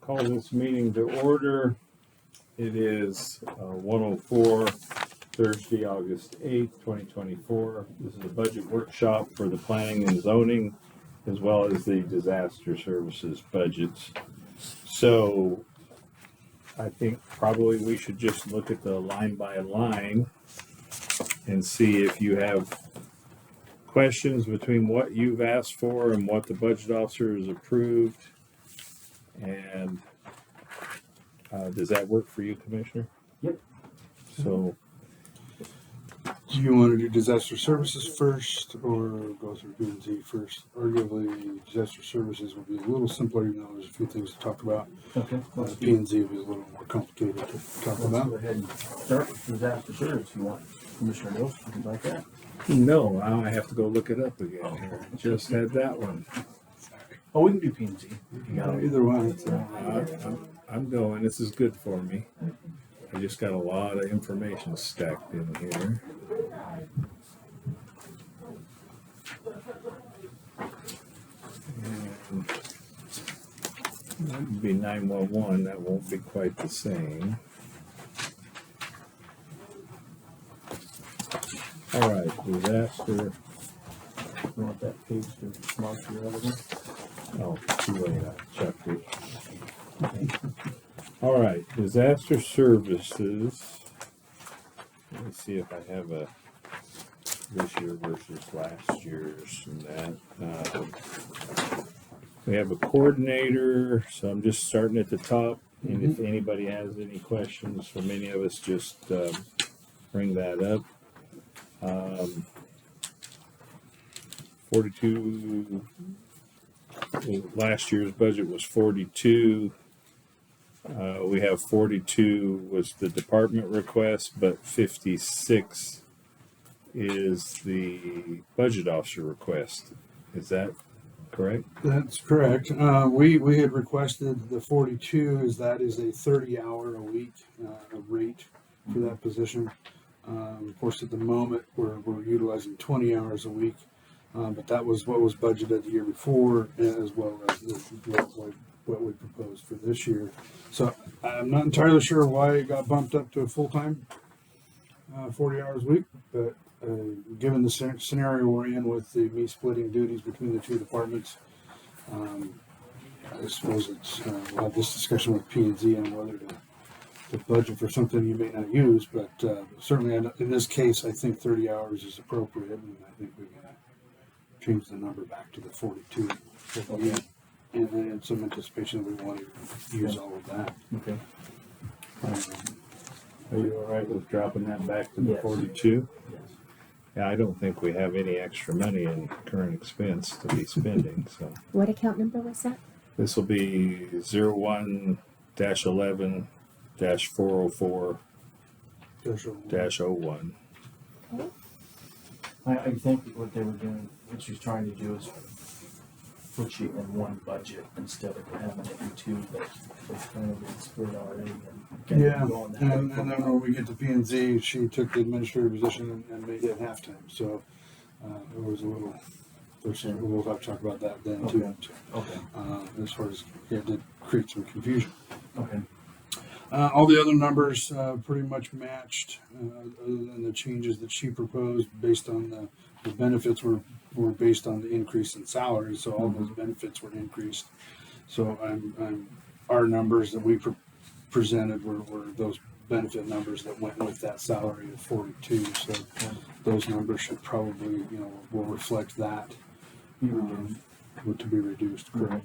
Call this meeting to order. It is 1:04, Thursday, August 8th, 2024. This is a budget workshop for the planning and zoning, as well as the disaster services budgets. So I think probably we should just look at the line by line and see if you have questions between what you've asked for and what the budget officer has approved. And does that work for you, Commissioner? Yep. So, Do you want to do disaster services first or go through P&Z first? Arguably, disaster services will be a little simpler, even though there's a few things to talk about. Okay. P&Z will be a little more complicated to talk Let's about. go ahead and start with disaster service if you want. Commissioner Mills, would you like that? no, now I have to go look it up again here. Just had that one. Oh, we can do P&Z. You got it. Either one. I'm going. This is good for me. I just got a lot of information stacked in here. And that would be 911. That won't be quite the same. All right, disaster. You want that page to mark your other one? Oh, too late. I checked it. All right, disaster services. Let me see if I have a this year versus last year's and that. We have a coordinator, so I'm just starting at the top. And if anybody has any questions from any of us, just bring that up. 42. Last year's budget was 42. We have 42 was the department request, but 56 is the budget officer request. Is that correct? That's correct. We had requested the 42 is a 30-hour a week rate for that position. Of course, at the moment, we're utilizing 20 hours a week, but that was what was budgeted the year before, as well as what we proposed for this year. So I'm not entirely sure why it got bumped up to a full-time 40 hours a week, but given the scenario we're in with me splitting duties between the two departments, I suppose we'll have this discussion with P&Z on whether to budget for something you may not use, but certainly in this case, I think 30 hours is appropriate, and I think we can change the number back to the 42. Okay. And in some anticipation that we want to use all of that. Okay. Are you all right with dropping that back to the Yes. 42? Yes. Yeah, I don't think we have any extra money in current expense to be spending, so. What account number was that? This will be 01-11-404-01. I think what they were doing, what she's trying to do is put you in one budget instead of having it in two, but it's kind of been split already. And Yeah, go on that. and then when we get to P&Z, she took the administrative position and made it halftime. So it was a little. We'll have to talk about that then too. Okay. As far as it did create some confusion. Okay. All the other numbers pretty much matched, other than the changes that she proposed based on the benefits were based on the increase in salary. So all those benefits were increased. So our numbers that we presented were those benefit numbers that went with that salary of 42. So those numbers should probably, will reflect that to be reduced. Correct.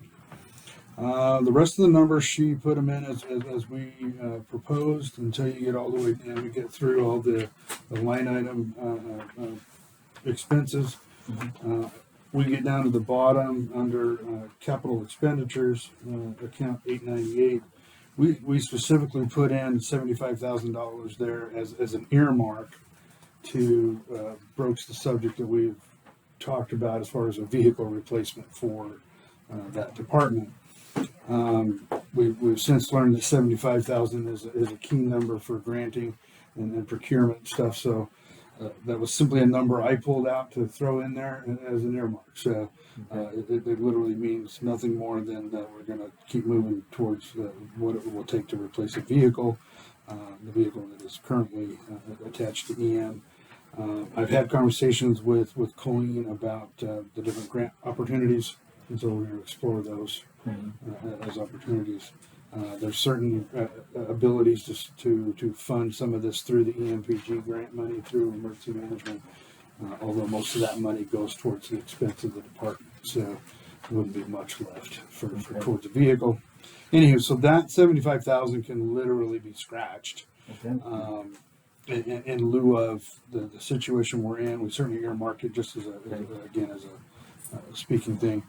The rest of the numbers, she put them in as we proposed until you get all the way down. We get through all the line item expenses. We get down to the bottom under capital expenditures, account 898. We specifically put in $75,000 there as an earmark to broach the subject that we've talked about as far as a vehicle replacement for that department. We've since learned that 75,000 is a key number for granting and procurement stuff. So that was simply a number I pulled out to throw in there as an earmark. So it literally means nothing more than that we're going to keep moving towards what it will take to replace a vehicle, the vehicle that is currently attached to EM. I've had conversations with Colleen about the different grant opportunities, and so we're going to explore those as opportunities. There's certain abilities to fund some of this through the EMPG grant money through emergency management, although most of that money goes towards the expense of the department, so there wouldn't be much left for towards a vehicle. Anywho, so that 75,000 can literally be scratched. Okay. In lieu of the situation we're in, we certainly earmark it just as a speaking thing.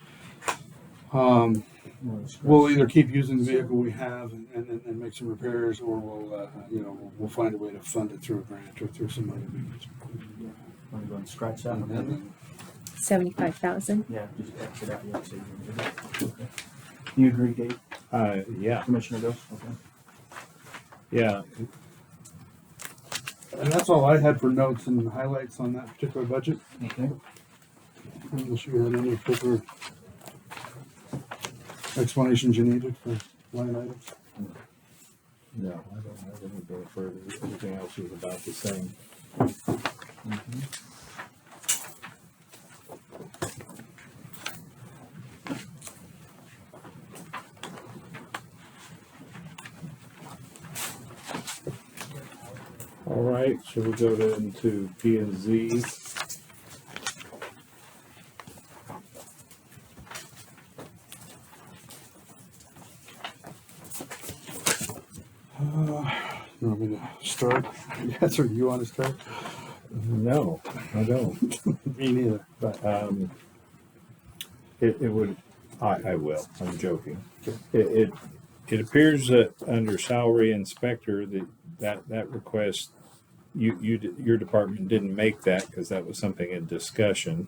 We'll either keep using the vehicle we have and make some repairs, or we'll find a way to fund it through a grant or through some other means. Want to go and scratch that one? And 75,000. Yeah, just exit out. Yeah, so okay. You agree, Dave? Yeah, Commissioner Dose? Okay. yeah. And that's all I had for notes and highlights on that particular budget. Okay. Unless you had any particular explanations you needed for line items. No, I don't have anything further. Everything else is about the same. All right, shall we go into P and Z? You want me to start? Yes, or you want to start? No, I don't. Me neither. But it would. I will. I'm joking. It appears that under salary inspector that request your department didn't make that because that was something in discussion.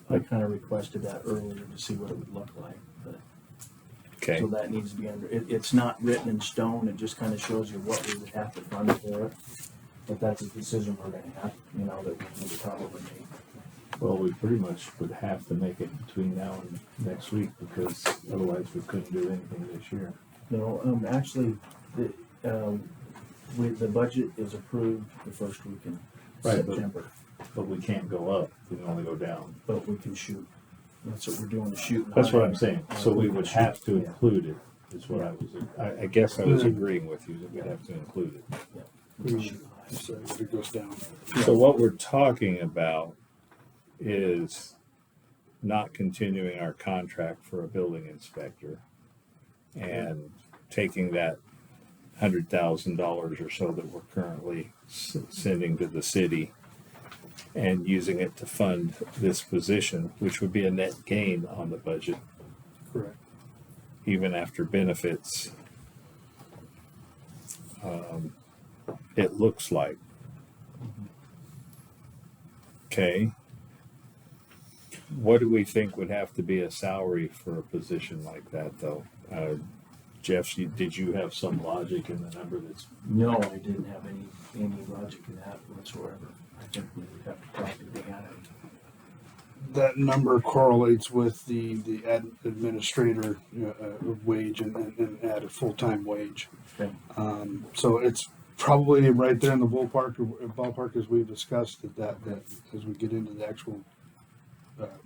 I kind of requested that earlier to see what it would look like, but Okay. so that needs to be under. It's not written in stone. It just kind of shows you what we would have to fund for it. But that's a decision we're going to have, that we would probably make. Well, we pretty much would have to make it between now and next week because otherwise we couldn't do anything this year. No, actually, the budget is approved the first week in Right, but- September, But we can't go up. We can only go down. but we can shoot. That's what we're doing, is shoot. and That's what hide. I'm saying. So we would have to include it, is what I guess I was agreeing with you that we'd have to include it. We can shoot and hide. So it goes down. So what we're talking about is not continuing our contract for a building inspector and taking that $100,000 or so that we're currently sending to the city and using it to fund this position, which would be a net gain on the budget, Correct. even after benefits. It looks like. Okay. What do we think would have to be a salary for a position like that, though? Jeff, did you have some logic in the number that's? No, I didn't have any logic in that whatsoever. I think we would have to talk to the admin. That number correlates with the administrator wage and add a full-time wage. Okay. So it's probably right there in the ballpark as we've discussed that as we get into the actual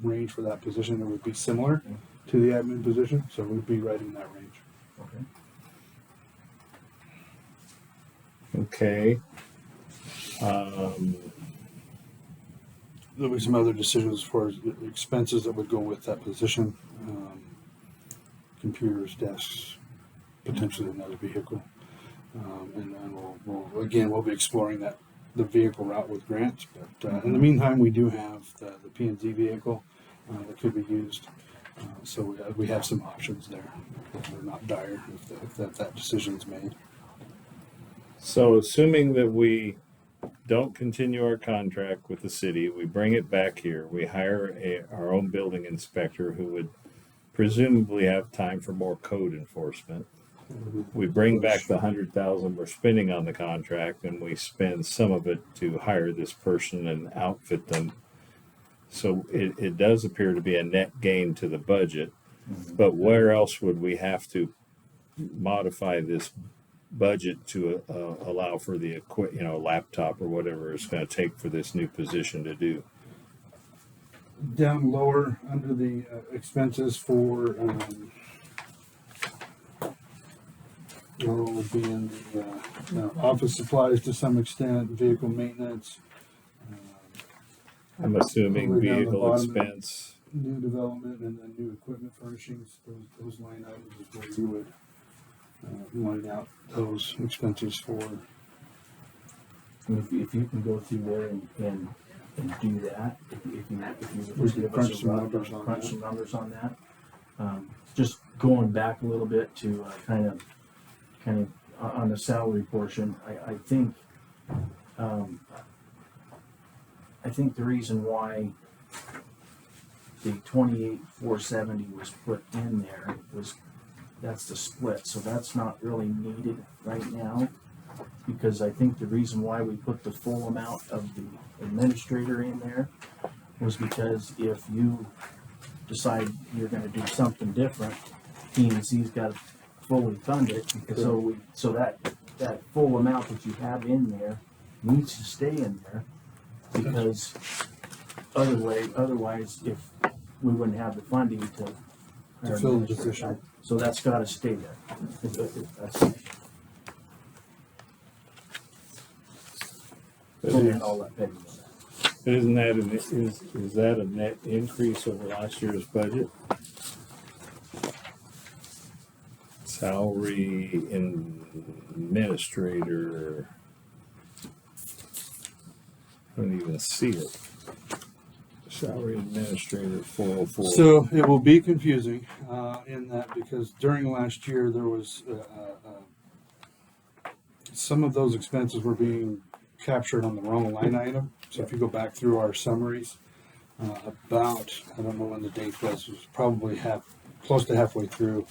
range for that position, it would be similar to the admin position. So we'd be right in that range. Okay. There'll be some other decisions as far as the expenses that would go with that position. Computers, desks, potentially another vehicle. And then we'll be exploring the vehicle route with grants. But in the meantime, we do have the P&Z vehicle that could be used. So we have some options there. They're not dire if that decision's made. So assuming that we don't continue our contract with the city, we bring it back here, we hire our own building inspector who would presumably have time for more code enforcement. we bring back the 100,000 we're spending on the contract, and we spend some of it to hire this person and outfit them. So it does appear to be a net gain to the budget. But where else would we have to modify this budget to allow for the laptop or whatever it's going to take for this new position to do? Down lower under the expenses for would be in the office supplies to some extent, vehicle maintenance, I'm assuming Way down the vehicle bottom. expense. new development, and then new equipment furnishings. Those line items is where you would line out those expenses for. And if you can go through there and do that, if you We just can give crunch us a some rough- numbers on crunch that. some numbers on that. Just going back a little bit to kind of on the salary portion, I think the reason why the 28,470 was put in there was that's the split, so that's not really needed right now. Because I think the reason why we put the full amount of the administrator in there was because if you decide you're gonna do something different, P&C's gotta fully fund it, so that full amount that you have in there needs to stay in there, because otherwise, if we wouldn't have the funding to fill the position. So that's gotta stay there. That's all that Peggy knows. But isn't that is that a net increase over last year's budget? Salary administrator. I don't even see it. Salary administrator 404. So it will be confusing in that, because during last year there was some of those expenses were being captured on the wrong line item. So if you go back through our summaries, about, I don't know when the date was, it was probably close to halfway through.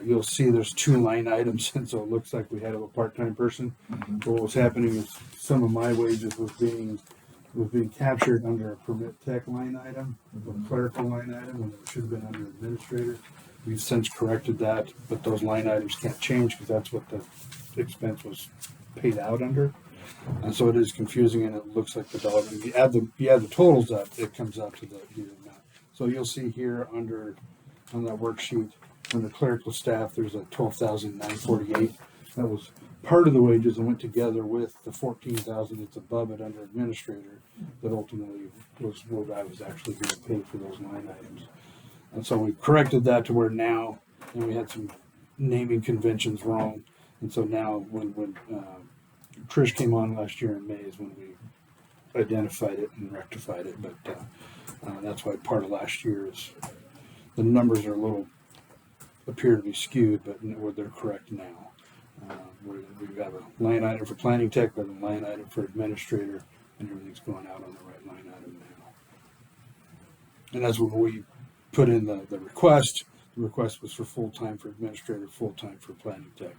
You'll see there's two line items, and so it looks like we had a part-time person. But what was happening is some of my wages was being captured under a permit tech line item, a clerical line item, when it should have been under administrator. We've since corrected that, but those line items can't change because that's what the expense was paid out under. And so it is confusing, and it looks like the dollar. If you add the totals up, it comes out to the amount. So you'll see here on that worksheet, under clerical staff, there's a 12,948. That was part of the wages and went together with the 14,000 that's above it under administrator. That ultimately was what I was actually going to pay for those line items. And so we corrected that to where now, and we had some naming conventions wrong. And so now when Trish came on last year in May is when we identified it and rectified it. But that's why part of last year is the numbers are appear to be skewed, but they're correct now. We've got a line item for planning tech, but a line item for administrator, and everything's going out on the right line item now. And that's when we put in the request. The request was for full-time for administrator, full-time for planning tech.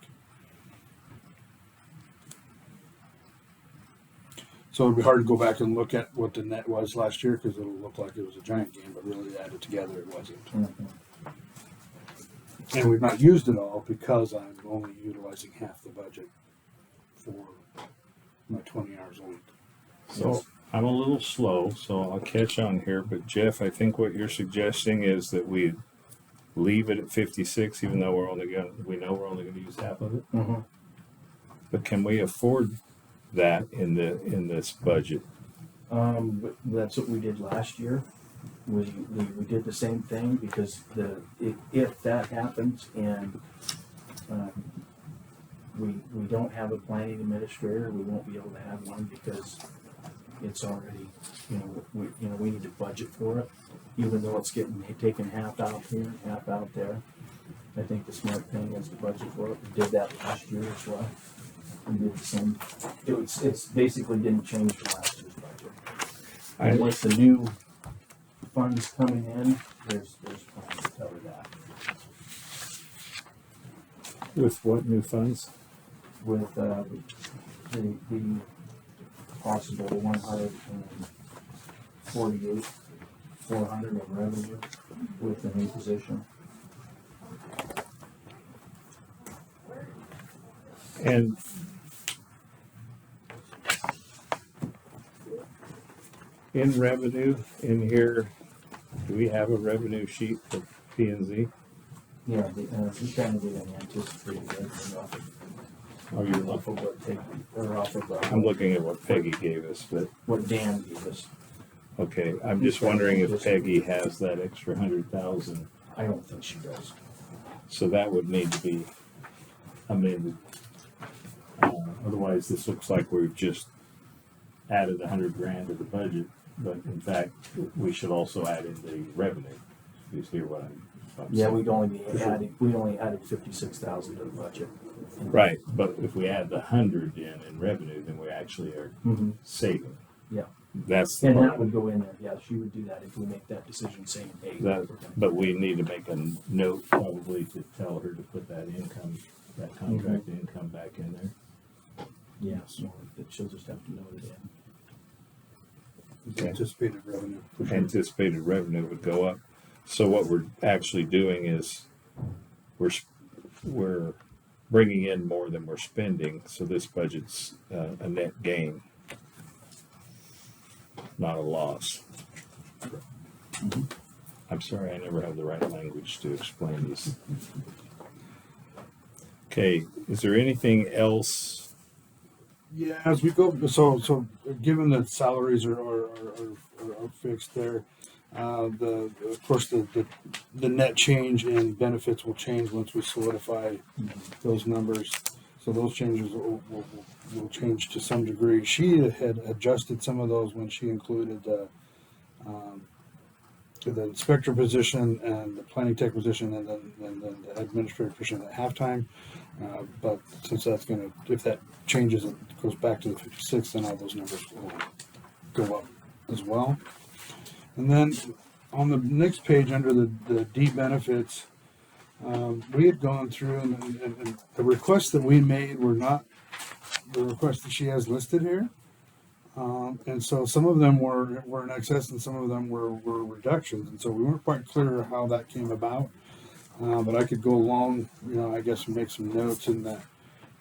So it'd be hard to go back and look at what the net was last year, because it'll look like it was a giant game, but really added together it wasn't. And we've not used it all because I'm only utilizing half the budget for my 20 hours a week. So I'm a little slow, so I'll catch on here. But Jeff, I think what you're suggesting is that we leave it at 56, even though we know we're only going to use half of it. Mm-hmm. But can we afford that in this budget? But that's what we did last year. We did the same thing, because if that happens and we don't have a planning administrator, we won't be able to have one, because it's already, we need to budget for it, even though it's getting taken half out here, half out there. I think the smart thing is to budget for it. We did that last year as well. We did the same. It's basically didn't change from last year's budget. And with the new funds coming in, there's plans to cover that. With what new funds? with, the possible 400 of revenue with the new position. And in revenue, in here, do we have a revenue sheet for P and Z? Yeah, we kind of didn't anticipate that Oh, you're off looking. of what Peggy, or off of I'm looking at what Peggy gave us, but, what Dan gave us. okay, I'm just wondering if Peggy has that extra 100,000. I don't think she does. So that would need to be amended. Otherwise, this looks like we've just added 100 grand to the budget, but in fact, we should also add in the revenue. You see what I'm Yeah, saying? we only added 56,000 to the budget. Right, but if we add the 100 in revenue, then we actually are Mm-hmm. saving. Yeah. That's the And that part. would go in there, yeah, she would do that if we make that decision saying, hey. That, but we need to make a note probably to tell her to put that income, that contract income back in there. Yeah, so that she'll just have to note it in. Okay. Anticipated revenue. for sure. Anticipated revenue would go up. So what we're actually doing is we're bringing in more than we're spending. So this budget's a net gain, not a loss. I'm sorry, I never have the right language to explain this. Okay, is there anything else? Yeah, as we go, so given that salaries are fixed there, of course the net change in benefits will change once we solidify those numbers. So those changes will change to some degree. She had adjusted some of those when she included the inspector position and the planning tech position and then the administrative position at halftime. But since that's if that changes, it goes back to the 56, then all those numbers will go up as well. And then on the next page under the D benefits, we had gone through and the requests that we made were not the requests that she has listed here. And so some of them were in excess and some of them were reductions. And so we weren't quite clear how that came about. But I could go along, I guess, and make some notes in that.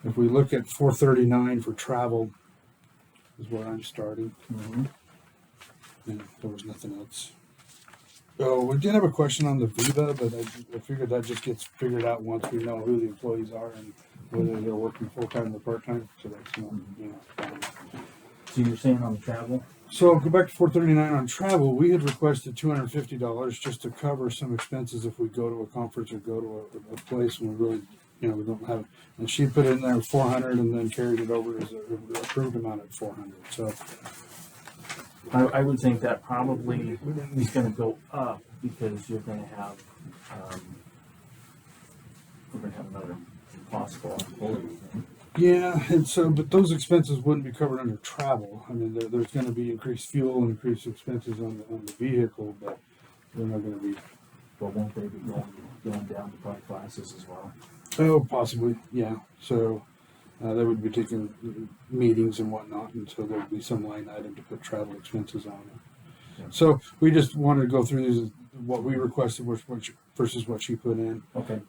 If we look at 439 for travel is where I'm starting. Mm-hmm. And there was nothing else. So we did have a question on the Viva, but I figured that just gets figured out once we know who the employees are and whether they're working full-time or part-time. So that's fine. So you're saying on the travel? So go back to 439 on travel. We had requested $250 just to cover some expenses if we go to a conference or go to a place and we really, we don't have. And she put in there 400 and then carried it over as an approved amount at 400. So I would think that probably is going to go up because you're going to have, we're going to have another possible employee. yeah, and so but those expenses wouldn't be covered under travel. I mean, there's going to be increased fuel and increased expenses on the vehicle, but they're not going to be. But won't they be going down to probably classes as well? Oh, possibly, yeah. So they would be taking meetings and whatnot, and so there would be some line item to put travel expenses on it. Yeah. So we just wanted to go through these, what we requested versus what she put in. Okay.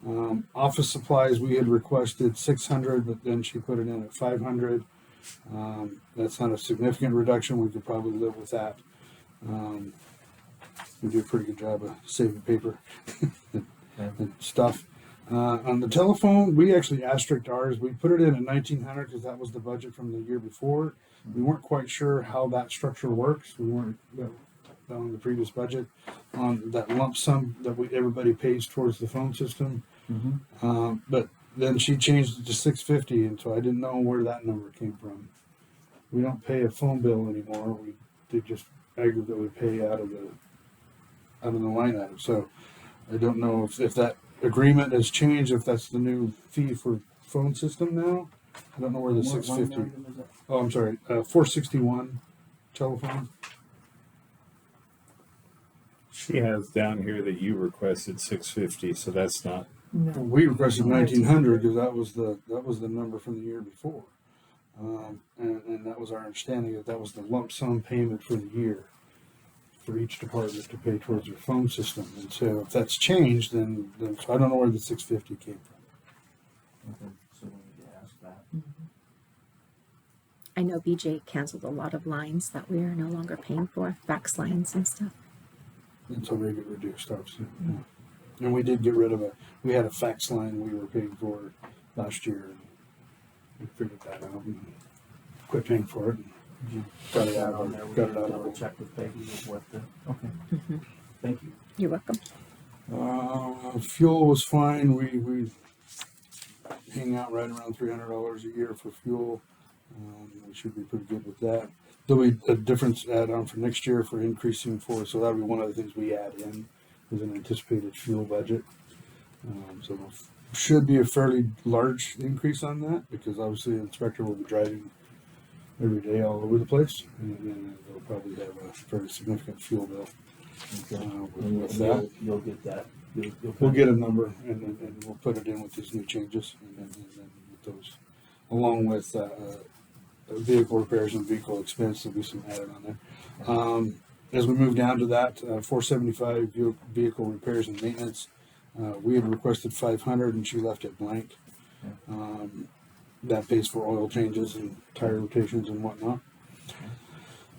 Office supplies, we had requested 600, but then she put it in at 500. That's not a significant reduction. We could probably live with that. We do a pretty good job of saving paper and stuff. On the telephone, we actually asterisked ours. We put it in at 1,900 because that was the budget from the year before. We weren't quite sure how that structure works. We weren't on the previous budget on that lump sum that everybody pays towards the phone system. Mm-hmm. But then she changed it to 650, and so I didn't know where that number came from. We don't pay a phone bill anymore. They just aggregately pay out of the line item. So I don't know if that agreement has changed, if that's the new fee for phone system now. I don't know where the What line 650. item is that? Oh, I'm sorry, 461 telephone. She has down here that you requested 650, so that's not We requested 1,900 because that was the number from the year before, and that was our understanding that was the lump sum payment for the year for each department to pay towards their phone system. And so if that's changed, then so I don't know where the 650 came from. Okay, so we need to ask that. I know BJ canceled a lot of lines that we are no longer paying for, fax lines and stuff. And so they get reduced, obviously. Yeah. And we did get rid of we had a fax line we were paying for last year, and we figured that out and quit paying for it. Did you Got put it that out on of there? it. We Got can it out of double it. check with Peggy of what the, okay, Mhm. thank you. You're welcome. Fuel was fine. We hang out right around $300 a year for fuel. We should be pretty good with that. There'll be a difference add on for next year for increasing for, so that'll be one of the things we add in is an anticipated fuel budget. So should be a fairly large increase on that because obviously the inspector will be driving every day all over the place, and they'll probably have a very significant fuel bill Okay. with that. You'll get that. You'll We'll get a number and we'll put it in with these new changes and then with those, along with vehicle repairs and vehicle expense, there'll be some added on there. As we move down to that, 475 vehicle repairs and maintenance, we had requested 500 and she left it blank. That pays for oil changes and tire rotations and whatnot.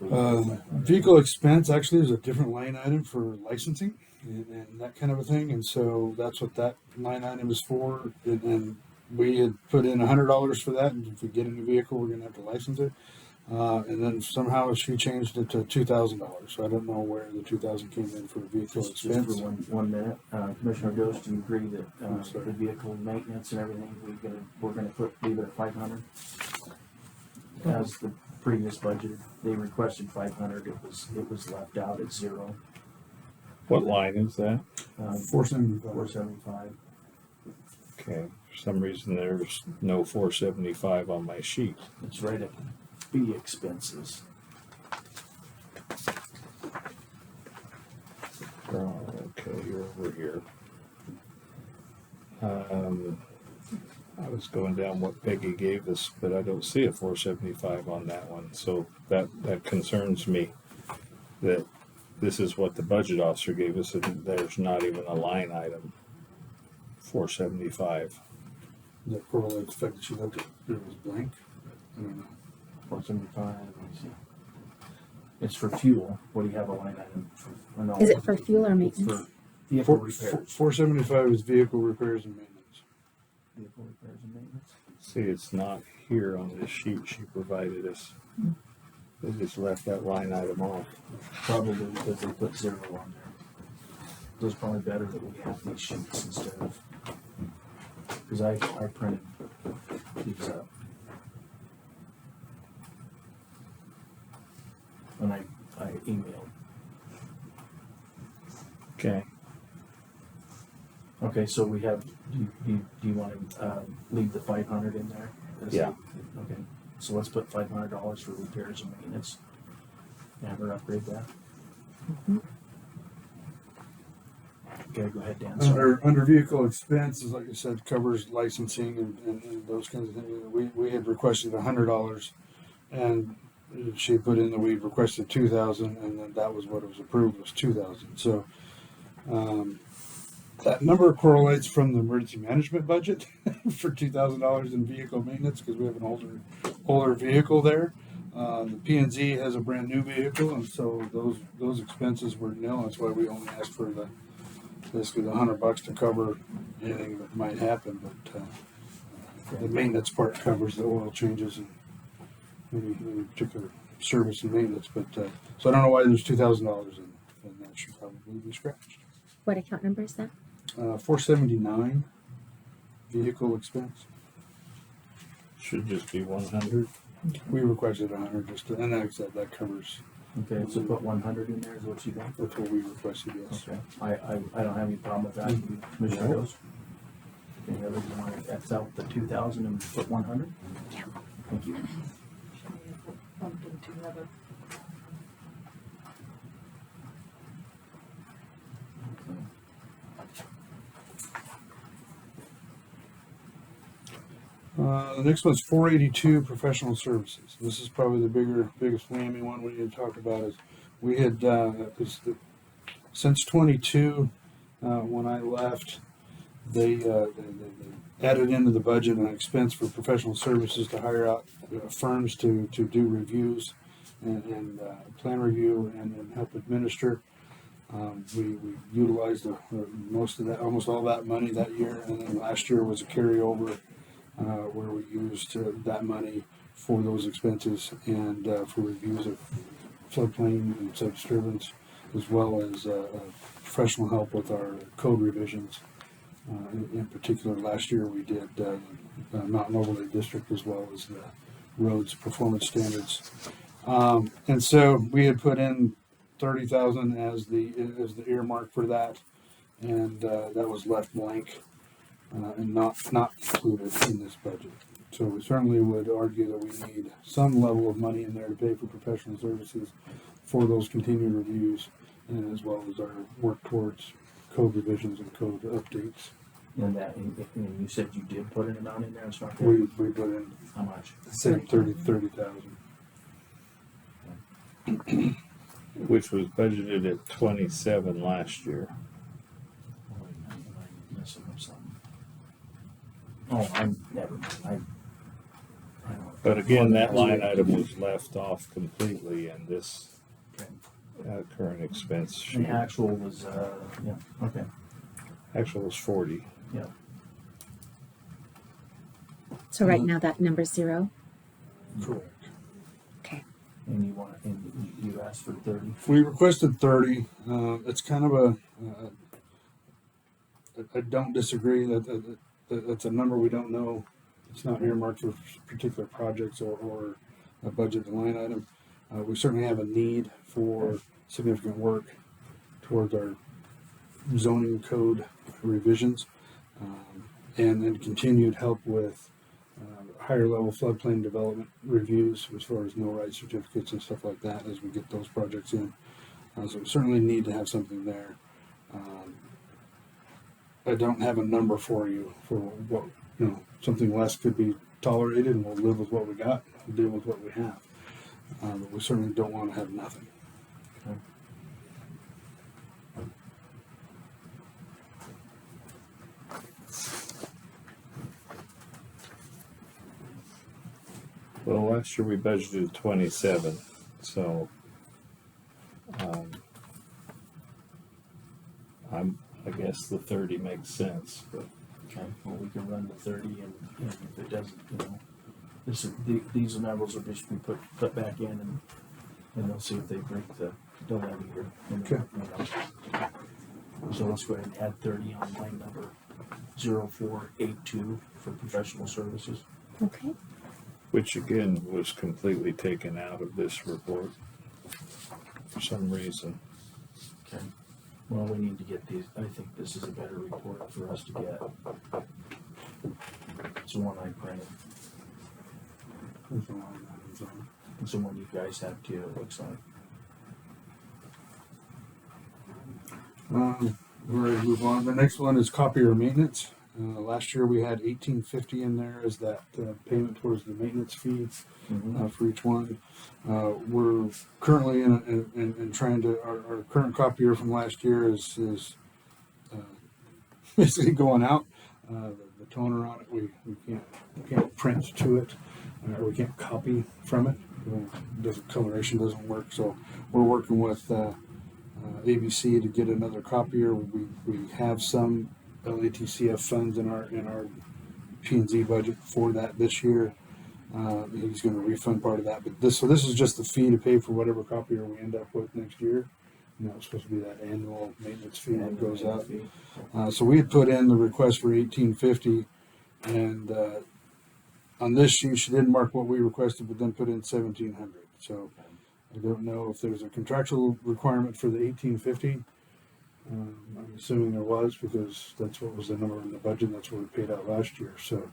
Vehicle expense actually is a different line item for licensing and that kind of a thing, and so that's what that line item is for. And we had put in $100 for that, and if we get a new vehicle, we're going to have to license it. And then somehow she changed it to $2,000. So I don't know where the $2,000 came in for vehicle Just expense. for one minute, Commissioner Ghost, do you agree that I'm sorry. the vehicle maintenance and everything, we're gonna leave it at 500? As the previous budget, they requested 500, it was left out at 0. What line is that? 475. 475. Okay, for some reason there's no 475 on my sheet. It's right at B expenses. Oh, okay, you're over here. I was going down what Peggy gave us, but I don't see a 475 on that one. So that concerns me that this is what the budget officer gave us and there's not even a line item. 475. That correlates the fact that she left it was blank. I don't know. 475, let me see. It's for fuel. What do you have a line item for? No, Is it for fuel or it's maintenance? for vehicle repairs. 475 is vehicle repairs and maintenance. Vehicle repairs and maintenance. See, it's not here on this sheet she provided us. They just left that line item off. Probably because they put 0 on there. So it's probably better that we have these sheets instead of, because I printed these up. And I emailed. Okay. Okay, so we have, do you want to leave the 500 in there? Yeah. Okay, so let's put $500 for repairs and maintenance. Have her upgrade that. Okay, go ahead, Dan. Sorry. Under vehicle expenses, like I said, covers licensing and those kinds of things. We had requested $100, and she put in that we requested 2,000, and then that was what was approved was 2,000. So that number correlates from the emergency management budget for $2,000 in vehicle maintenance because we have an older vehicle there. The P&Z has a brand new vehicle, and so those expenses were nil. That's why we only asked for basically the $100 to cover anything that might happen. But the maintenance part covers the oil changes and any particular service and maintenance. But so I don't know why there's $2,000 and that should probably be scratched. What account number is that? 479 vehicle expense. Should just be 100. We requested 100 just to, and like I said, that covers. Okay, so put 100 in there is what you got? That's what we requested. Yes. Okay, I don't have any problem with that. Commissioner No. Rose? Okay, Heather, you want to X out the 2,000 and put 100? Yeah. Thank you. Bumped into Heather. The next one's 482 professional services. This is probably the biggest whammy one we need to talk about. Is we had since 22 when I left, they added into the budget an expense for professional services to hire out firms to do reviews and plan review and help administer. We utilized most of that, almost all that money that year, and then last year was a carryover where we used that money for those expenses and for reviews of floodplain and subdisturbance, as well as professional help with our code revisions. In particular, last year we did Mountain Overlay District as well as the roads performance standards. And so we had put in 30,000 as the earmark for that, and that was left blank and not included in this budget. So we certainly would argue that we need some level of money in there to pay for professional services for those continued reviews, and as well as our work towards code revisions and code updates. And that, and you said you did put an amount in there, it's not there? We put in How much? 30,000. Which was budgeted at 27 last year. Oh, wait, I'm messing up something. Oh, I'm, never mind, I don't. But again, that line item was left off completely in this current expense The sheet. actual was, yeah, okay, Actual was 40. yeah. So right now that number's 0. Correct. Okay. And you want, and you asked for 30? We requested 30. It's kind of I don't disagree that that's a number we don't know. It's not earmarked for particular projects or a budget line item. We certainly have a need for significant work towards our zoning code revisions, and then continued help with higher level floodplain development reviews as far as no right certificates and stuff like that as we get those projects in. So we certainly need to have something there. I don't have a number for you for what, something less could be tolerated, and we'll live with what we got, we'll deal with what we have. But we certainly don't want to have nothing. Okay. Well, last year we budgeted 27, so I guess the 30 makes sense, but Okay, well, we can run the 30, and if it doesn't, these numbers will just be put back in, and they'll see if they break the levy here. Okay. So let's go ahead and add 30 on line number 0482 for professional services. Okay. which again was completely taken out of this report for some reason. Okay. Well, we need to get these, I think this is a better report for us to get. It's the one I printed. It's the one you guys have too, it looks like. We're ready to move on. The next one is copier maintenance. Last year we had $18.50 in there as that payment towards the maintenance fee for each one. We're currently in trying to, our current copier from last year is basically going out. The toner on it, we can't print to it, or we can't copy from it. Coloration doesn't work, so we're working with ABC to get another copier. We have some LATCF funds in our P&Z budget for that this year. He's going to refund part of that, but this is just the fee to pay for whatever copier we end up with next year. And that was supposed to be that annual maintenance fee that goes out. So we had put in the request for $18.50, and on this sheet she didn't mark what we requested, but then put in $1,700. So I don't know if there's a contractual requirement for the $18.50. I'm assuming there was, because that's what was the number in the budget. That's what we paid out last year. So,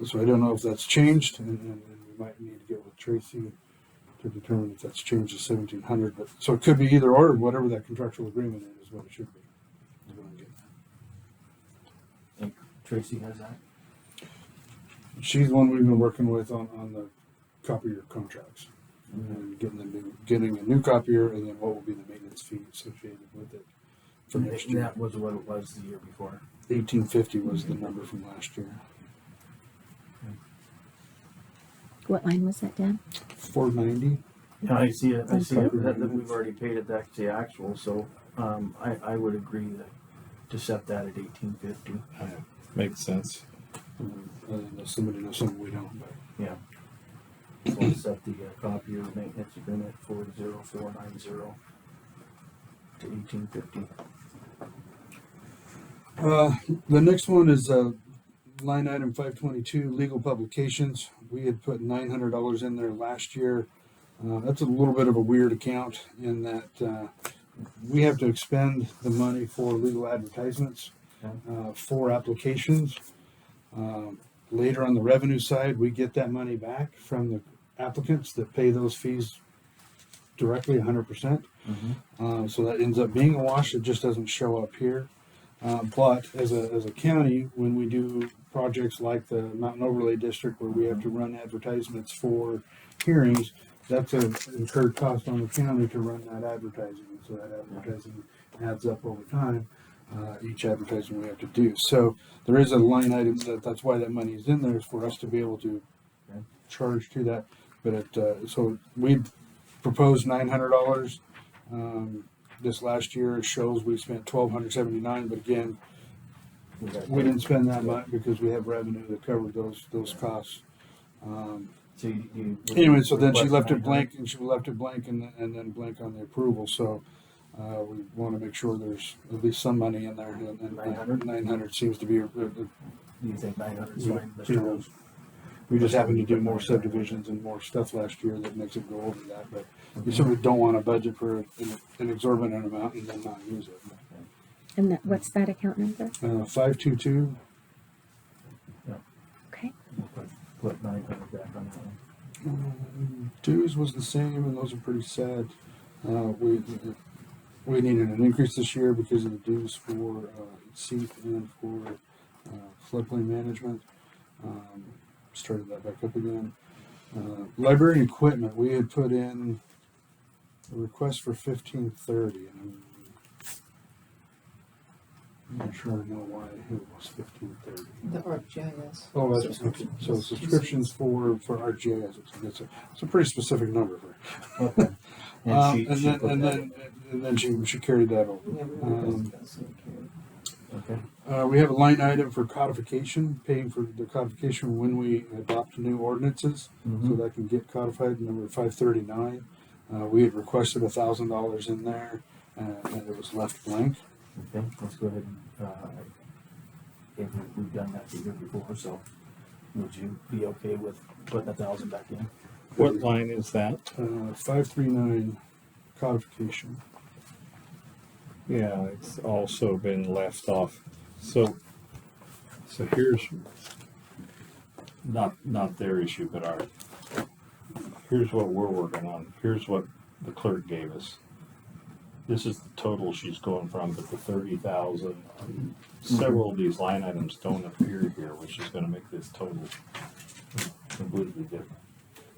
so I don't know if that's changed, and we might need to get with Tracy to determine if that's changed to $1,700. But so it could be either or. Whatever that contractual agreement is what it should be. Is what I'm getting at. Tracy has that? she's the one we've been working with on the copier contracts. And getting a new copier, and then what will be the maintenance fee associated with it for next And year. that was what it was the year before. 1850 was the number from last year. What line was that, Dan? 490. Yeah, I see it, Okay. that we've already paid it back to the actual, so, I would agree to set that at 1850. Makes sense. Unless somebody knows something we don't. But Yeah. So we'll set the copier maintenance agreement for 0490 to 1850. The next one is line item 522, legal publications. We had put $900 in there last year. That's a little bit of a weird account in that we have to expend the money for legal advertisements for applications. Later on the revenue side, we get that money back from the applicants that pay those fees directly 100%. So that ends up being a wash. It just doesn't show up here. But as a county, when we do projects like the Mountain Overlay District where we have to run advertisements for hearings, that's an incurred cost on the county to run that advertising. So that advertising adds up over time, each advertising we have to do. So there is a line item that's why that money is in there, is for us to be able to charge to that. But so we proposed $900. This last year it shows we spent $1,279, but again, we didn't spend that much because we have revenue that covered those costs. So you Anyway, so then she request left it 900? blank, and she left it blank, and then blank on the approval. So we want to make sure there's at least some money in there. And 900? 900 seems to be. Do you think 900 is Yeah. fine, Mr. Rose? We just happened to do more subdivisions and more stuff last year that makes it go over that. But we certainly don't want to budget for an exorbitant amount and then not use it. And that, what's that account number? 522. Okay. Put 900 back on that one. Dues was the same, and those are pretty sad. We needed an increase this year because of the dues for SEEP and for floodplain management. Started that back up again. Library equipment, we had put in a request for 1530, and I'm not sure I know why it was 1530. The ArcGIS. Oh, that's okay. So subscriptions for ArcGIS. It's a pretty specific number for. Okay. And she put And that then she carried that over. Yeah, we were discussing it. Okay. We have a line item for codification, paying for the codification when we adopt new ordinances, so that can get codified. Number 539. We had requested $1,000 in there, and it was left blank. Okay, let's go ahead and, we've done that the year before, so would you be okay with putting 1,000 back in? What line is that? 539 codification. Yeah, it's also been left off. So here's not their issue, but here's what we're working on. Here's what the clerk gave us. This is the total she's going from, but the 30,000. Several of these line items don't appear here, which is going to make this total completely different.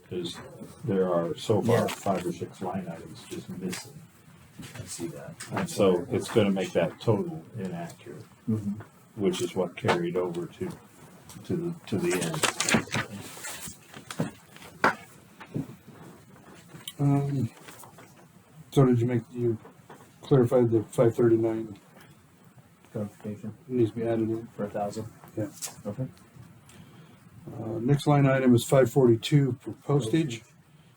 Because there are so far 5 or 6 line items just missing. I see that. And so it's going to make that total inaccurate, Mhm. which is what carried over to the end. So did you clarify the 539 Codification needs to be added in? for 1,000? Yeah. Okay. Next line item is 542 for postage.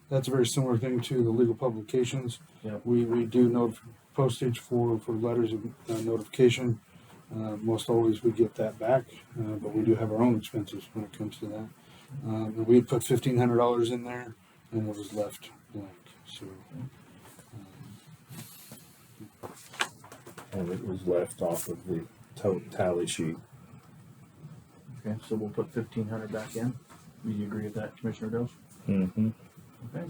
That's a very similar thing to the legal publications. Yep. We do postage for letters of notification. Most always we get that back, but we do have our own expenses when it comes to that. And we had put $1,500 in there, and it was left blank. So And it was left off of the total tally sheet. Okay, so we'll put 1,500 back in. Do you agree with that, Commissioner Dose? Mm-hmm. Okay.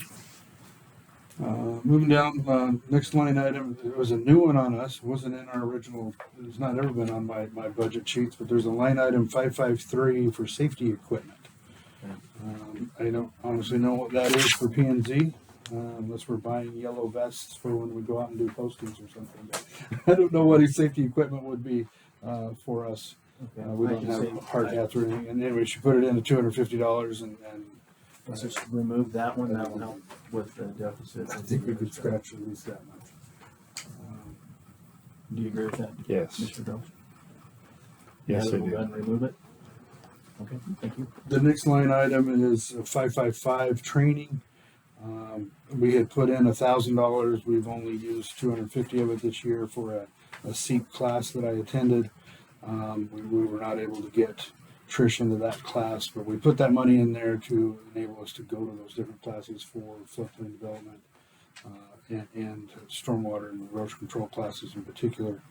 moving down, next line item, it was a new one on us. It wasn't in our original, it's not ever been on my budget sheets, but there's a line item 553 for safety equipment. Okay. I don't honestly know what that is for P and Z, unless we're buying yellow vests for when we go out and do postings or something. But I don't know what his safety equipment would be for us. Okay. We I don't can have say- hard hats or anything, and anyway, we should put it in at $250 and Let's just remove that one. That will help with the deficit. I think we could scratch at least that much. Do you agree with that, Yes, Mr. Gross? yes, I We'll go do. ahead and remove it. Okay, thank you. The next line item is 555 training. We had put in $1,000. We've only used 250 of it this year for a SEEP class that I attended. We were not able to get Trish into that class, but we put that money in there to enable us to go to those different classes for floodplain development and stormwater and erosion control classes in particular.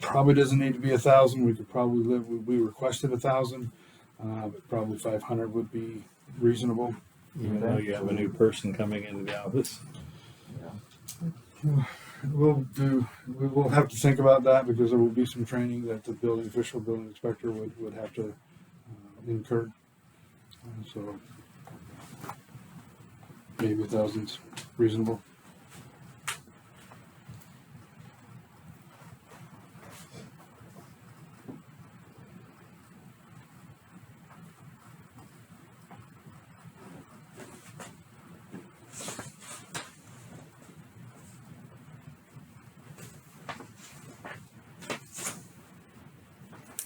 Probably doesn't need to be 1,000. We could probably live. We requested 1,000, but probably 500 would be reasonable. Even though you have a new person coming into the office. We will have to think about that because there will be some training that the building inspector would have to incur. So maybe 1,000's reasonable.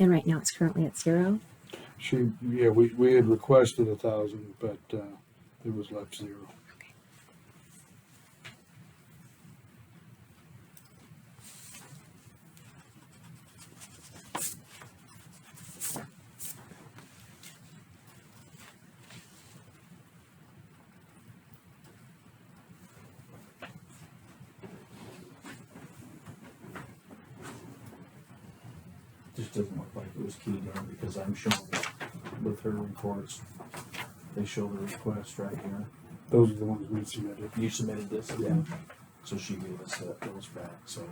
And right now it's currently at 0. We had requested 1,000, but it was left 0. Just doesn't look like it was keyed in because I'm showing with her reports, they show the request right here. Those are the ones we submitted. You submitted this, yeah. So she gave us those back, so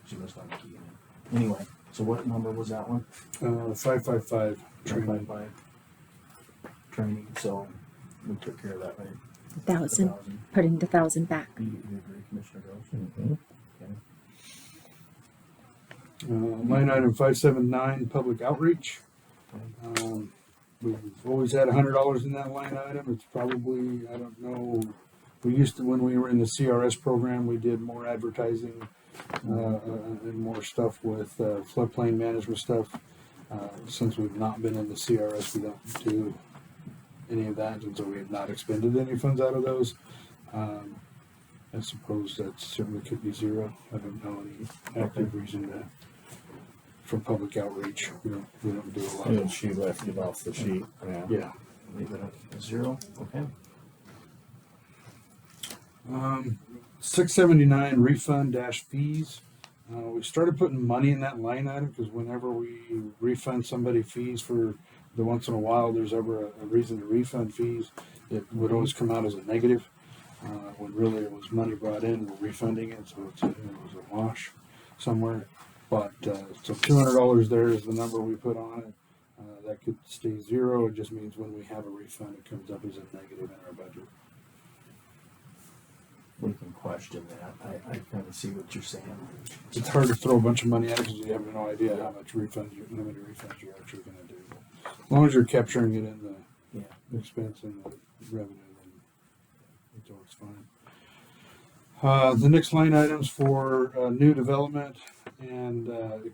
she must not key in. Anyway, so what number was that one? 555 training. 555. Training, so we took care of that, right? 1,000. 1,000. Putting the 1,000 back. You agree, Commissioner Gross? Mm-hmm. Line item 579, public outreach. We've always had $100 in that line item. It's probably, I don't know, we used to, when we were in the CRS program, we did more advertising and more stuff with floodplain management stuff. Since we've not been in the CRS, we don't do any of that, and so we have not expended any funds out of those. I suppose that certainly could be 0. I don't know any active reason for public outreach. We don't do a lot And of. she left it off the sheet. Yeah. Yeah. Leave it at 0, okay? 679 refund dash fees. We started putting money in that line item because whenever we refund somebody fees for the once in a while, there's ever a reason to refund fees, it would always come out as a negative. When really it was money brought in, we're refunding it, so it was a wash somewhere. But so $200 there is the number we put on it. That could stay 0. It just means when we have a refund, it comes up as a negative in our budget. We can question that. I kind of see what you're saying. It's hard to throw a bunch of money at it because you have no idea how many refunds you're actually going to do. As long as you're capturing it in Yeah. the expense and the revenue, then it's always fine. The next line items for new development, and it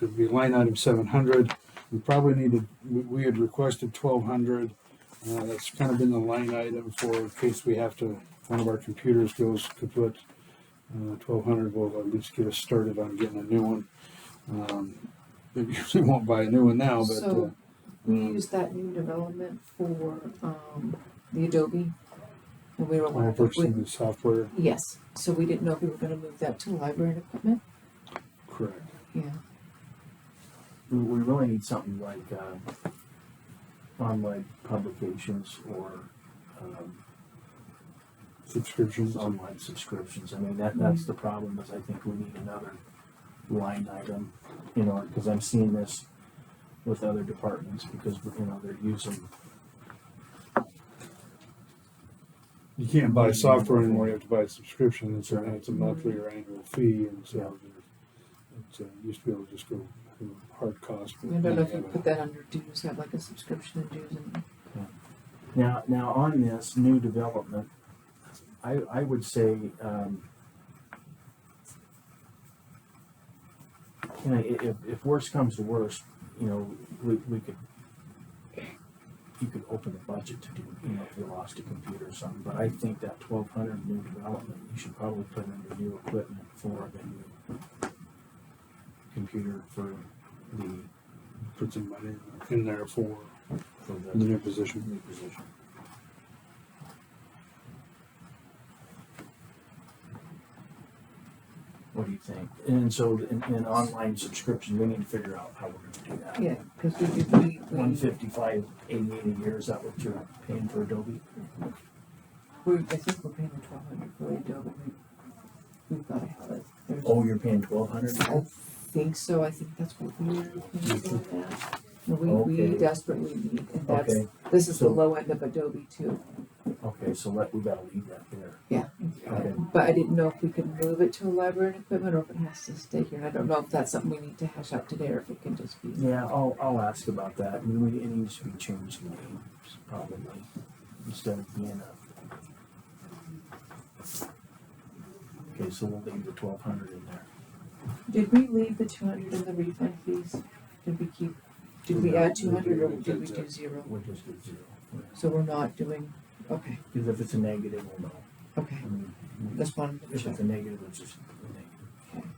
could be line item 700. We probably needed. We had requested 1,200. That's kind of been the line item for in case we have to. One of our computers goes kaput. 1,200 will at least get us started on getting a new one. We usually won't buy a new one now, but So we used that new development for the Adobe. And we were I'm purchasing the software. yes, so we didn't know if we were gonna move that to library and equipment. Correct. Yeah. We really need something like online publications or Subscriptions. online subscriptions. I mean, that's the problem is I think we need another line item, because I'm seeing this with other departments because, you know, they're using, You can't buy software anymore, you have to buy a subscription, and so now it's a monthly or annual fee, and so it's, used to be able to just go hard cost. but I don't know now if you gotta- put that under dues, have like a subscription and dues and. now on this new development, I would say, you know, if worst comes to worst, you know, we could, you could open the budget to do, you know, if you lost a computer or something, but I think that 1,200 new development, you should probably put under new equipment for the new computer for the, Put some money in there for for the the new position. new position. What do you think? And so in online subscription, we need to figure out how we're gonna do that. Yeah, cause we 155, 88 a year, is that what you're paying for Adobe? I think we're paying the 1,200 for Adobe, we've gotta have it. There's- Oh, you're paying 1,200? I think so, I think that's what we were paying for that. No, we Okay. desperately need, and that's, Okay, this is the So- low end of Adobe too. okay, so we gotta leave that there. Yeah. Okay. But I didn't know if we could move it to a library and equipment or if it has to stay here, and I don't know if that's something we need to hash out today or if it can just be. Yeah, I'll ask about that. I mean, it needs to be changed in names, probably, instead of being a. Okay, so we'll leave the 1,200 in there. Did we leave the 200 in the refund fees? Did we add 200 or did we do 0? We'll just do 0. So we're not doing, okay, Because if it's a negative, we'll know. okay, I mean, this one. if it's a negative, it's just a negative.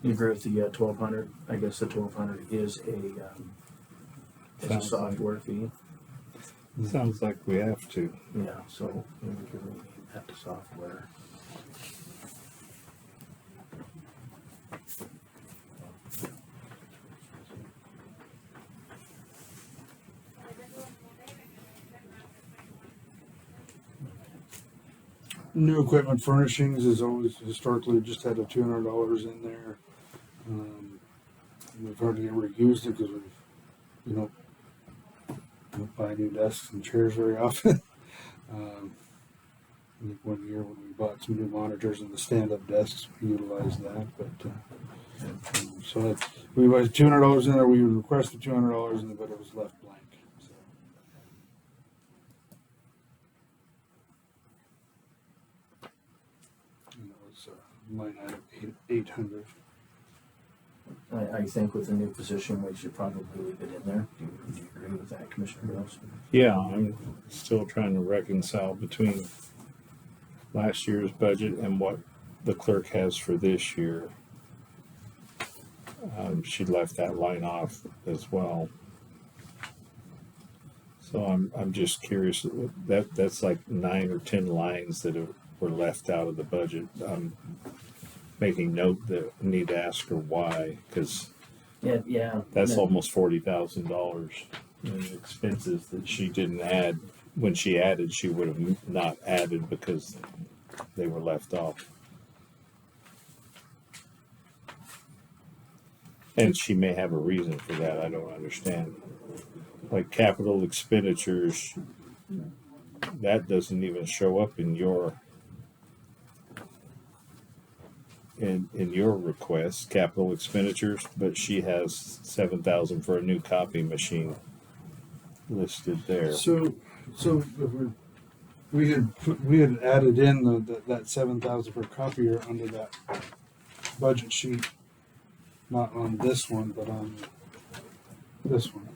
You agree with the 1,200? I guess the 1,200 is a Sounds like- software fee. Sounds like we have to. Yeah, so maybe we can rename that to software. New equipment furnishings is always historically just had a $200 in there. We've hardly ever used it because we don't buy new desks and chairs very often. I think one year when we bought some new monitors and the stand-up desks, we utilized that. But so we had $200 in there. We requested $200 in there, but it was left blank. So. And it was line item 800. I think with the new position, we should probably leave it in there. Do you agree with that, Commissioner Gross? Yeah, I'm still trying to reconcile between last year's budget and what the clerk has for this year. She left that line off as well. So I'm just curious, that's like 9 or 10 lines that were left out of the budget. I'm making note that I need to ask her why, because Yeah. that's almost $40,000 in expenses that she didn't add. When she added, she would have not added because they were left off. And she may have a reason for that. I don't understand. Like capital expenditures, that doesn't even show up in your request, capital expenditures, but she has 7,000 for a new copy machine listed there. So we had added in that 7,000 per copier under that budget sheet, not on this one, but on this one,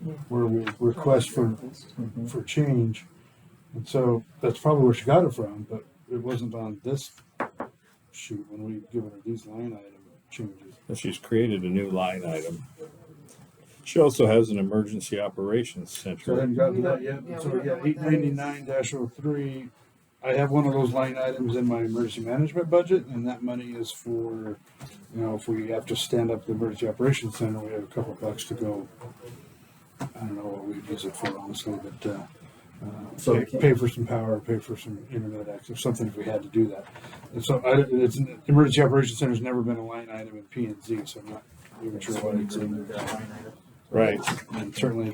Yeah. where we request for change. And so that's probably where she got it from, but it wasn't on this sheet when we given her these line item changes. She's created a new line item. She also has an emergency operations So I center. haven't gotten We that don't- yet. yeah, we So don't know yeah, what that is. 899-03. I have one of those line items in my emergency management budget, and that money is for, if we have to stand up the emergency operations center, we have a couple bucks to go. I don't know what we'd use it for, honestly, but So we pay, can't- pay for some power, pay for some internet access, something if we had to do that. And so it's an emergency operations center's never been a line item in P and Z, so I'm not even sure So why we need it's to in remove there. that line item. Right. And certainly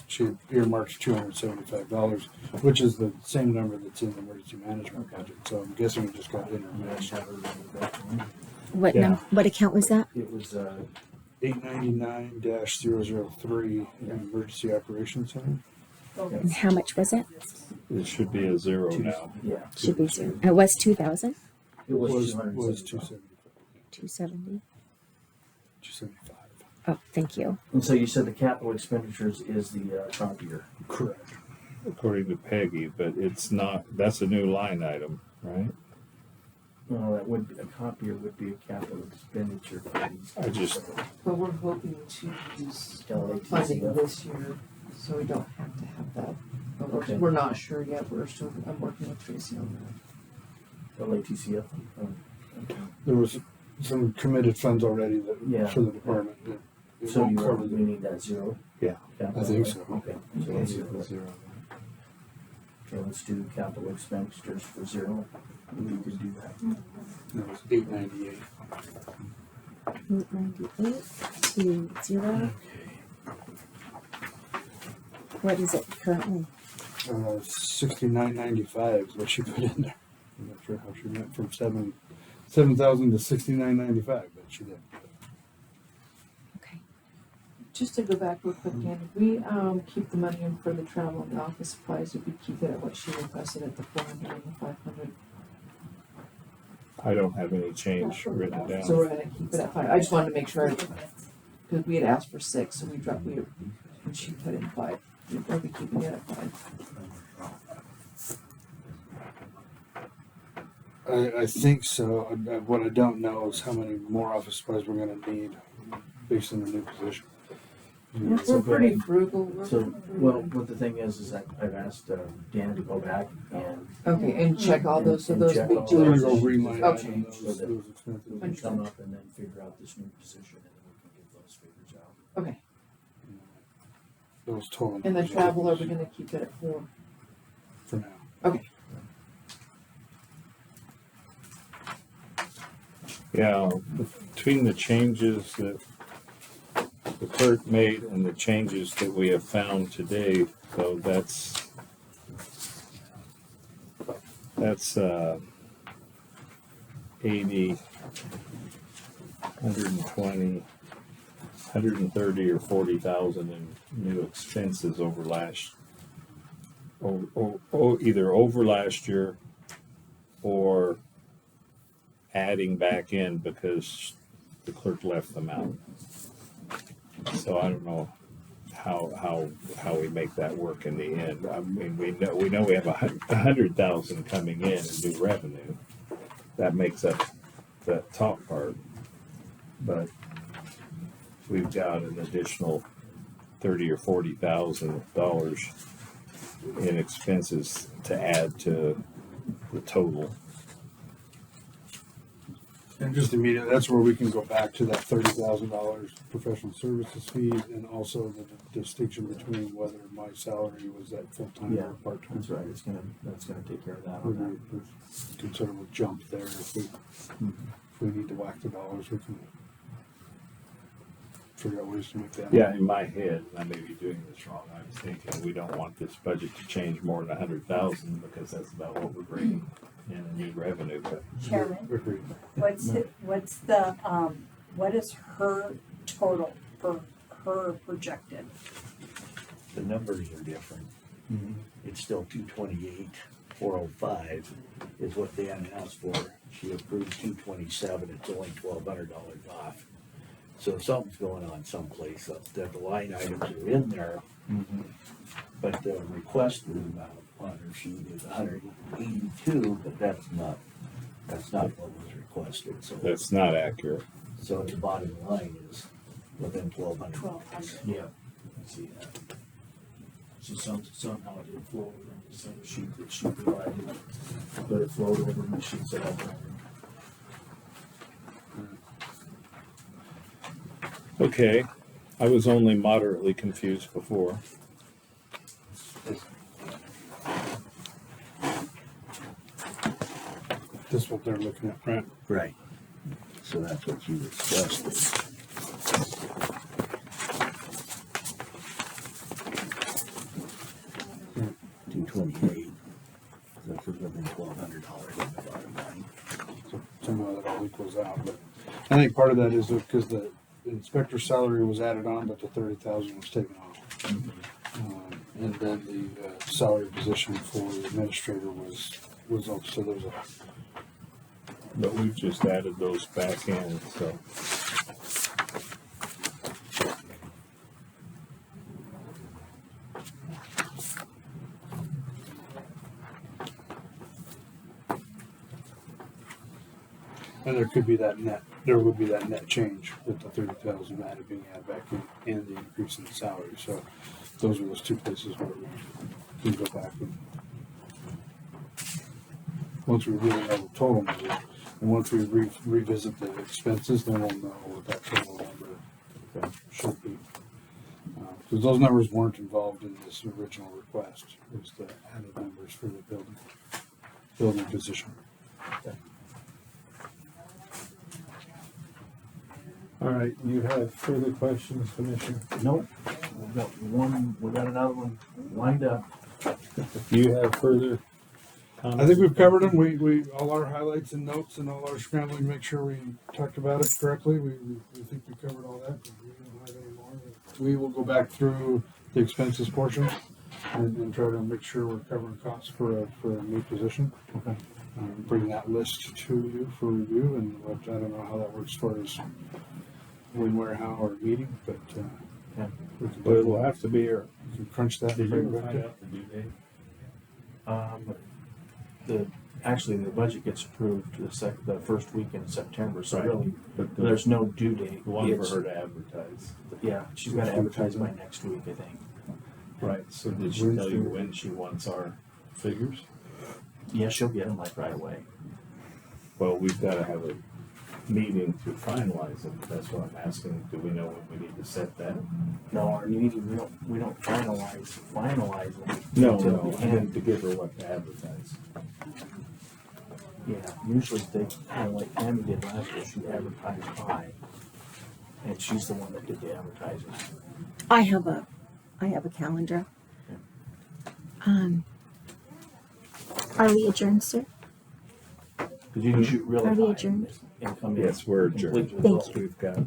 she earmarks $275, which is the same number that's in the emergency management budget. So I'm guessing it just got I'm gonna intermixed. have her remove that one. Yeah. What account was that? It was, 899-003 Emergency Operations Center. And how much was it? It should be a zero now. yeah, Should be zero. It was 2,000, it was Was 275. 270. 275. Oh, thank you. And so you said the capital expenditures is the copier. Correct. According to Peggy, but it's not, that's a new line item, right? Well, that would, a copier would be a capital expenditure. I just- But we're hoping to use LATCF. funding this year, so we don't have to have that. But Okay. we're not sure yet, I'm working with Tracy on that. LATCF. There was some committed funds already Yeah. for the department. That it So won't you cover we need that zero? Yeah. Capital? I think so. Okay. So Okay. let's do that. Okay, let's do capital expenditures for zero. We could do that. That was 898. 898 to 0. What is it currently? 6995 is what she put in there. I'm not sure how she went from 7,000 to 6995, but she did. Okay. Just to go back real quick, Dan, if we keep the money in for the travel and the office supplies, if we keep it at what she requested at the 400 and the 500. I don't have any change written So down. we're gonna keep it at 5. I just wanted to make sure, because we had asked for 6, so we dropped, and she put in 5. We'll be keeping it at 5. I think so. What I don't know is how many more office supplies we're going to need based on the new position. We're pretty frugal. So, well, what the thing is that I've asked Dan to go back and Okay, and check all those, so And those check big all We're going to those. go reline Okay. item those expenses. we can come up and then figure out this new position and then we can get those figures out. Okay, Those total. and the numbers travel, are we gonna keep it at 4? for now. Okay. Yeah, between the changes that the clerk made and the changes that we have found today, so that's 80, 120, 130 or 40,000 in new expenses over either over last year or adding back in because the clerk left them out. So I don't know how we make that work in the end. I mean, we know we have 100,000 coming in new revenue. That makes up that top part, but we've got an additional $30,000 or $40,000 in expenses to add to the total. And just immediately, that's where we can go back to that $30,000 professional services fees and also the distinction between whether my salary was at full-time Yeah, or part-time. That's right, that's gonna take care of that Would on be a considerable jump there. If we need to whack the dollars, we can figure out ways to make that. Yeah, in my head, and I may be doing this wrong, I was thinking we don't want this budget to change more than 100,000 because that's about what we're bringing in a new revenue, but Chairman, Agreed. what is her total for her projected? The numbers are different. Mhm. It's still 228,405 is what they announced for. She approved 227, it's only $1,200 off. So something's going on someplace, that the line items are in there, but the requested amount on her sheet is 182, but that's not what was requested, so. that's not accurate. So the bottom line is within 1,200. 1,200. Yeah, I see that. So somehow it did flow over into some sheet that she provided, but it flowed over my sheets that I provided. Okay, I was only moderately confused before. This is what they're looking at, right? Right. So that's what you requested. 228. That's within $1,200 in the bottom line. So somehow that all equals out. But I think part of that is because the inspector's salary was added on, but the 30,000 was taken off. And then the salary position for the administrator was also, so there's a, But we've just added those back in, so. and there could be that net, there would be that net change with the 30,000 added being added back in and the increase in the salary. So those are those two places where we go back and once we really know the total number, and once we revisit the expenses, then we'll know what that total number should be. Because those numbers weren't involved in this original request. It was the added numbers for the building position. All right, you have further questions, Commissioner? Nope, we got another one lined up. Do you have further comments? I think we've covered them. We all our highlights and notes and all our scrambling to make sure we talked about it correctly. We think we covered all that. We don't have any more. We will go back through the expenses portion and try to make sure we're covering costs for a new position. Okay. Bring that list to you for review, and I don't know how that works as far as when, where, how, or meeting, but we can But it'll have to be here. we can crunch that. Did and bring you it back find to- out the due date? Actually, the budget gets approved the first week in September, so Right. really, But the, there's no due date. the one for It's- her to advertise. Yeah, she's gotta advertise by next week, I think. Right, so did she tell you when she wants our figures? Yeah, she'll get them like right away. Well, we've gotta have a meeting to finalize it. That's what I'm asking. Do we know when we need to set that? No, our meeting, we don't finalize them. No, until no, the I mean end. to give her what to advertise. Yeah, usually they, like Tammy did last year, she advertised high. And she's the one that did the advertising. I have a calendar. Are we adjourned, sir? Cause you can shoot really Are we high adjourned? and come in. Yes, we're adjourned. completely low. Thank you. We've got